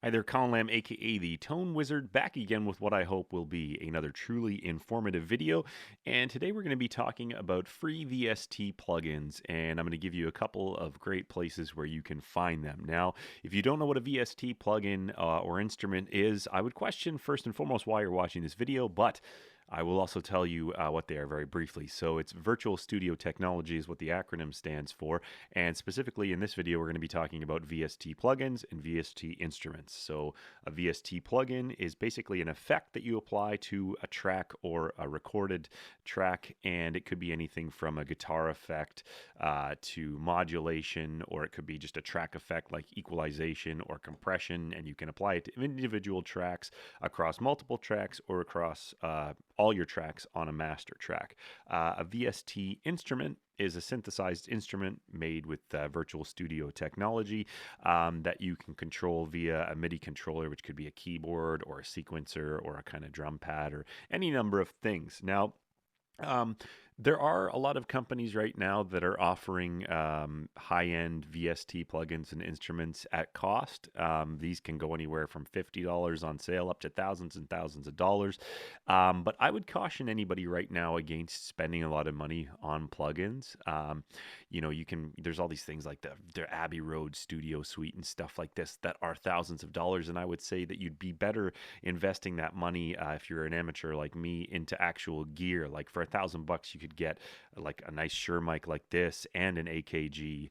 Hi there, Colin Lamb, aka the Tone Wizard, back again with what I hope will be another truly informative video. And today we're going to be talking about free VST plugins, and I'm going to give you a couple of great places where you can find them. Now, if you don't know what a VST plugin or instrument is, I would question first and foremost why you're watching this video, but I will also tell you what they are very briefly. So it's Virtual Studio Technology is what the acronym stands for. And specifically in this video, we're going to be talking about VST plugins and VST instruments. So a VST plugin is basically an effect that you apply to a track or a recorded track. And it could be anything from a guitar effect to modulation, or it could be just a track effect like equalization or compression. And you can apply it to individual tracks, across multiple tracks, or across all your tracks on a master track. A VST instrument is a synthesized instrument made with Virtual Studio technology that you can control via a MIDI controller, which could be a keyboard or a sequencer or a kind of drum pad or any number of things. Now, um, there are a lot of companies right now that are offering high-end VST plugins and instruments at cost. These can go anywhere from $50 on sale up to thousands and thousands of dollars. But I would caution anybody right now against spending a lot of money on plugins. There's all these things like the Abbey Road Studio Suite and stuff like this that are thousands of dollars. And I would say that you'd be better investing that money if you're an amateur like me into actual gear. Like for $1,000, you could get like a nice Shure mic like this and an AKG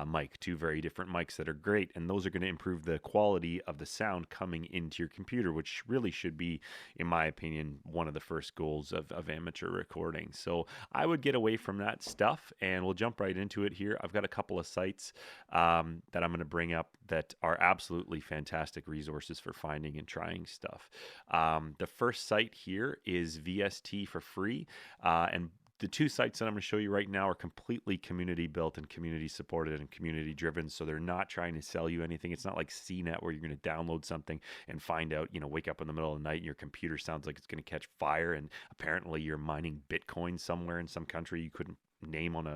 mic, two very different mics that are great, and those are going to improve the quality of the sound coming into your computer, which really should be, in my opinion, one of the first goals of amateur recording. So I would get away from that stuff, and we'll jump right into it here. I've got a couple of sites that I'm going to bring up that are absolutely fantastic resources for finding and trying stuff. The first site here is VST for free, and the two sites that I'm going to show you right now are completely community built and community supported and community driven. So they're not trying to sell you anything. It's not like CNET where you're going to download something and find out, wake up in the middle of the night and your computer sounds like it's going to catch fire. And apparently you're mining Bitcoin somewhere in some country you couldn't name on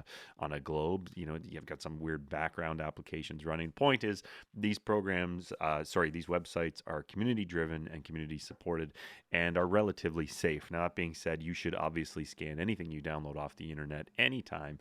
a globe. You've got some weird background applications running. The point is these these websites are community driven and community supported and are relatively safe. Now, that being said, you should obviously scan anything you download off the internet anytime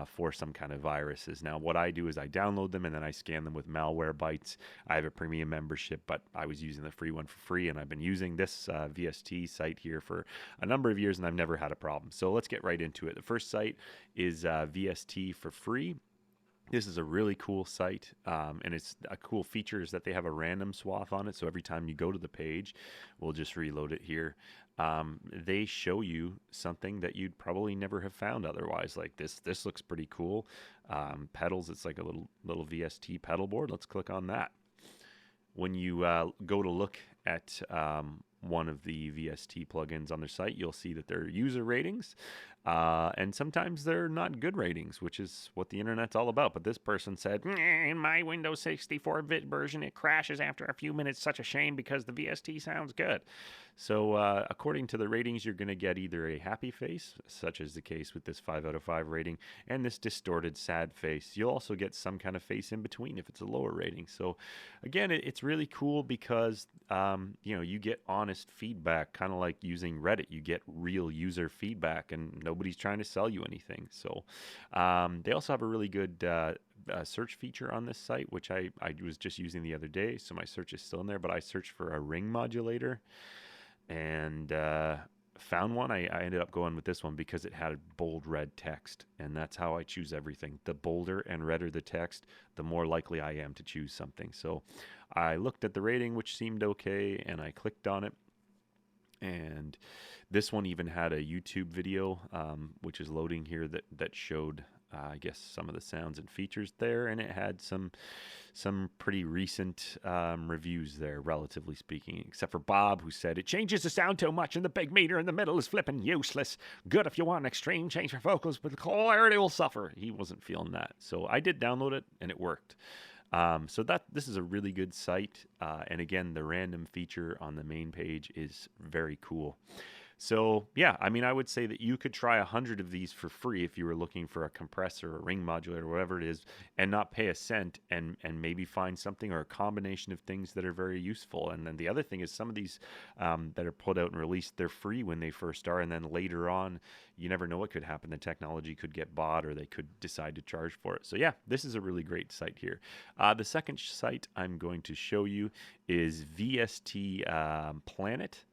for some kind of viruses. Now, what I do is I download them and then I scan them with Malwarebytes. I have a premium membership, but I was using the free one for free, and I've been using this VST site here for a number of years, and I've never had a problem. So let's get right into it. The first site is VST for free. This is a really cool site, and it's a cool feature is that they have a random swath on it. So every time you go to the page, we'll just reload it here. They show you something that you'd probably never have found otherwise. Like this looks pretty cool. Pedals, it's like a little VST pedal board. Let's click on that. When you go to look at one of the VST plugins on their site, you'll see that there are user ratings, and sometimes they're not good ratings, which is what the internet's all about. But this person said, in my Windows 64-bit version, it crashes after a few minutes. Such a shame because the VST sounds good. So according to the ratings, you're going to get either a happy face, such as the case with this 5 out of 5 rating, and this distorted sad face. You'll also get some kind of face in between if it's a lower rating. So again, it's really cool because you get honest feedback, kind of like using Reddit. You get real user feedback, and nobody's trying to sell you anything. So they also have a really good search feature on this site, which I was just using the other day. So my search is still in there, but I searched for a ring modulator and found one. I ended up going with this one because it had bold red text, and that's how I choose everything. The bolder and redder the text, the more likely I am to choose something. So I looked at the rating, which seemed okay, and I clicked on it. And this one even had a YouTube video, which is loading here, that showed I guess some of the sounds and features there, and it had some pretty recent reviews there, relatively speaking, except for Bob, who said, it changes the sound too much and the big meter in the middle is flipping useless. Good if you want an extreme change for vocals, but the clarity will suffer. He wasn't feeling that. So I did download it, and it worked. So this is a really good site, and again, the random feature on the main page is very cool. So yeah, I mean, I would say that you could try 100 of these for free if you were looking for a compressor, a ring modulator, whatever it is, and not pay a cent, and maybe find something or a combination of things that are very useful. And then the other thing is some of these that are put out and released, they're free when they first are, and then later on, you never know what could happen. The technology could get bought, or they could decide to charge for it. So yeah, this is a really great site here. The second site I'm going to show you is VST Planet.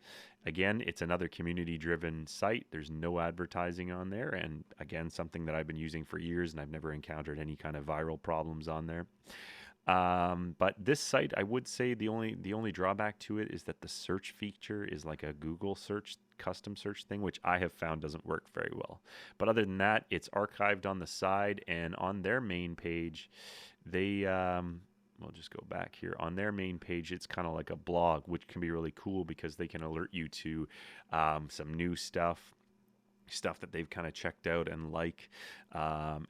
Again, it's another community driven site. There's no advertising on there. And again, something that I've been using for years and I've never encountered any kind of viral problems on there. But this site, I would say the only drawback to it is that the search feature is like a Google search custom search thing, which I have found doesn't work very well. But other than that, it's archived on the side, and on their main page, they we'll just go back here. On their main page, it's kind of like a blog, which can be really cool because they can alert you to some new stuff that they've kind of checked out and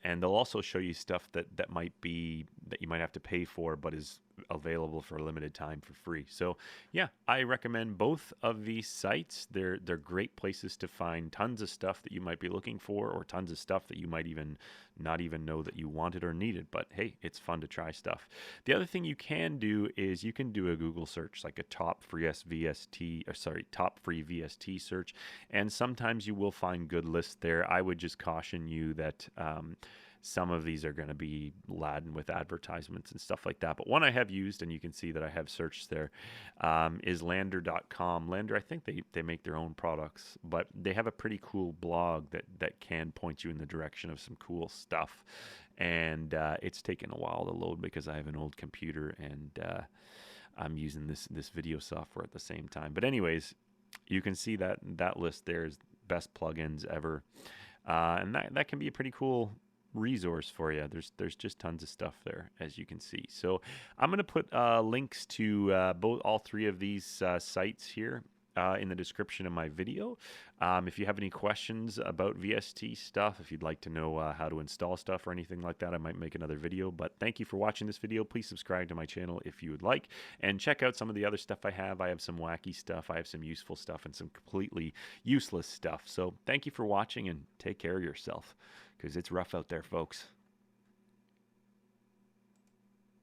and they'll also show you stuff that might be that you might have to pay for but is available for a limited time for free. So yeah, I recommend both of these sites. They're great places to find tons of stuff that you might be looking for, or tons of stuff that you might even not even know that you wanted or needed, but hey, it's fun to try stuff. The other thing you can do is you can do a Google search, like a top free VST search, and sometimes you will find good lists there. I would just caution you that some of these are going to be laden with advertisements and stuff like that. But one I have used, and you can see that I have searched there, is LANDR.com. LANDR, I think they make their own products, but they have a pretty cool blog that can point you in the direction of some cool stuff. And it's taken a while to load because I have an old computer and I'm using this video software at the same time. But anyways, you can see that list there is best plugins ever. And that can be a pretty cool resource for you. There's just tons of stuff there, as you can see. So I'm going to put links to all three of these sites here in the description of my video. If you have any questions about VST stuff, if you'd like to know how to install stuff or anything like that, I might make another video. But thank you for watching this video. Please subscribe to my channel if you would like, and check out some of the other stuff I have. I have some wacky stuff, I have some useful stuff, and some completely useless stuff. So thank you for watching, and take care of yourself, because it's rough out there, folks.